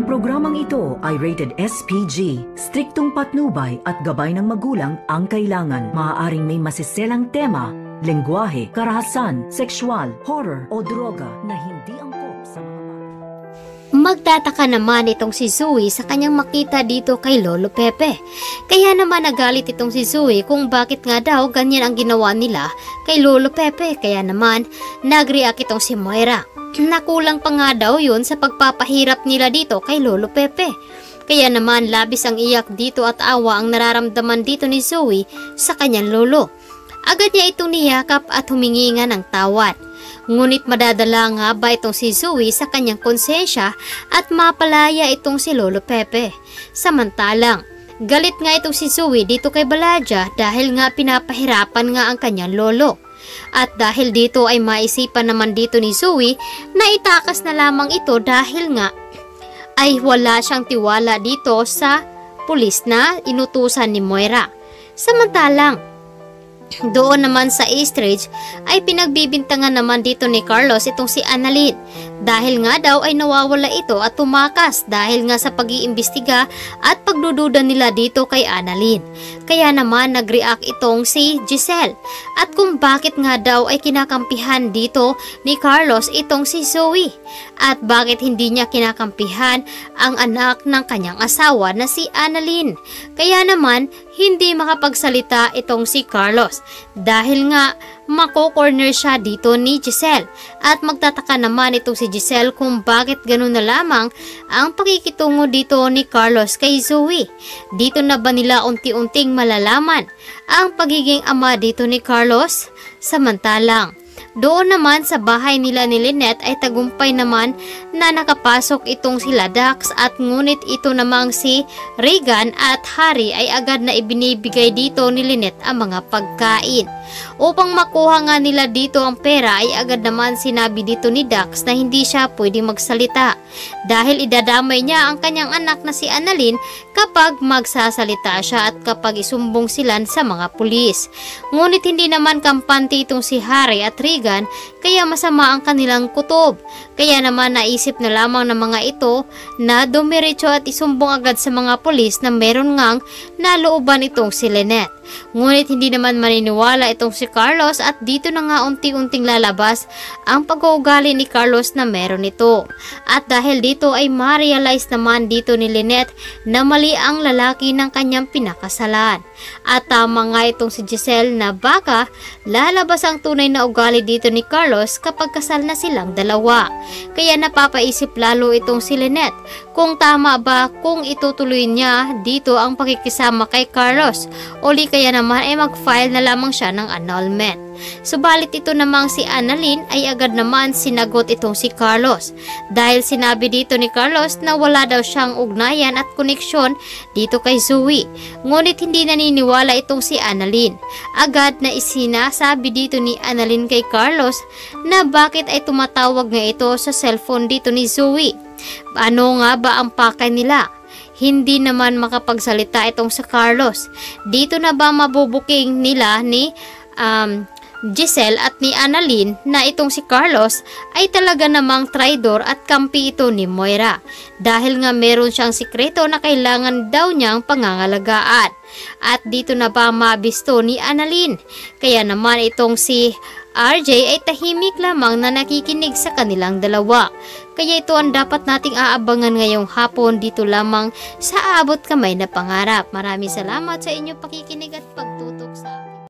Ang programang ito ay rated SPG. Striktong patnubay at gabay ng magulang ang kailangan. Maaaring may masiselang tema, lengguwahe, karahasan, sexual, horror o droga na hindi angkop sa mga bata. Magtataka naman itong si Zoe sa kanyang makita dito kay Lolo Pepe. Kaya naman nagalit itong si Zoe kung bakit nga daw ganyan ang ginawa nila kay Lolo Pepe. Kaya naman nag-react itong si Moira. Nakulang pa nga daw yun sa pagpapahirap nila dito kay Lolo Pepe. Kaya naman labis ang iyak dito at awa ang nararamdaman dito ni Zoe sa kanyang lolo. Agad niya itong niyakap at humingi nga ng tawad. Ngunit madadala nga ba itong si Zoe sa kanyang konsensya at mapalaya itong si Lolo Pepe. Samantalang, galit nga itong si Zoe dito kay Balaja dahil nga pinapahirapan nga ang kanyang lolo. At dahil dito ay maisipan naman dito ni Zoe na itakas na lamang ito dahil nga ay wala siyang tiwala dito sa pulis na inutusan ni Moira. Samantalang, doon naman sa East Ridge ay pinagbibintangan naman dito ni Carlos itong si Annalyn dahil nga daw ay nawawala ito at tumakas dahil nga sa pag-iimbestiga at pagdududa nila dito kay Annalyn. Kaya naman nag-react itong si Giselle at kung bakit nga daw ay kinakampihan dito ni Carlos itong si Zoe at bakit hindi niya kinakampihan ang anak ng kanyang asawa na si Annalyn. Kaya naman hindi makapagsalita itong si Carlos dahil nga mako-corner siya dito ni Giselle at magtataka naman itong si Giselle kung bakit ganun na lamang ang pakikitungo dito ni Carlos kay Zoe. Dito na ba nila unti-unting malalaman ang pagiging ama dito ni Carlos? Samantalang, doon naman sa bahay nila ni Lynette ay tagumpay naman na nakapasok itong sila Dax at ngunit ito namang si Regan at Harry ay agad na ibinibigay dito ni Lynette ang mga pagkain. Upang makuha nga nila dito ang pera ay agad naman sinabi dito ni Dax na hindi siya pwedeng magsalita dahil idadamay niya ang kanyang anak na si Annalyn kapag magsasalita siya at kapag isumbong sila sa mga pulis. Ngunit hindi naman kampante itong si Harry at Regan kaya masama ang kanilang kutob. Kaya naman naisip na lamang ng mga ito na dumiretso at isumbong agad sa mga pulis na meron ngang nalooban itong si Lynette. Ngunit hindi naman maniniwala itong si Carlos at dito na nga unti-unting lalabas ang pag-uugali ni Carlos na meron ito. At dahil dito ay ma-realize naman dito ni Lynette na mali ang lalaki ng kanyang pinakasalan. At tama nga itong si Giselle na baka lalabas ang tunay na ugali dito ni Carlos kapag kasal na silang dalawa. Kaya napapaisip lalo itong si Lynette kung tama ba kung itutuloy niya dito ang pakikisama kay Carlos o di kaya naman ay mag-file na lamang siya ng annulment. Subalit ito namang si Annalyn ay agad naman sinagot itong si Carlos dahil sinabi dito ni Carlos na wala daw siyang ugnayan at koneksyon dito kay Zoe. Ngunit hindi naniniwala itong si Annalyn. Agad na isinasabi dito ni Annalyn kay Carlos na bakit ay tumatawag nga ito sa cellphone dito ni Zoe. Ano nga ba ang pakay nila? Hindi naman makapagsalita itong sa Carlos. Dito na ba mabubuking nila ni Giselle at ni Annalyn na itong si Carlos ay talaga namang traidor at kampi ito ni Moira dahil nga meron siyang sikreto na kailangan daw niyang pangangalagaan. At dito na ba mabisto ni Annalyn? Kaya naman itong si RJ ay tahimik lamang na nakikinig sa kanilang dalawa. Kaya ito ang dapat nating aabangan ngayong hapon dito lamang sa Abot Kamay na Pangarap. Maraming salamat sa inyong pakikinig at pagtutok sa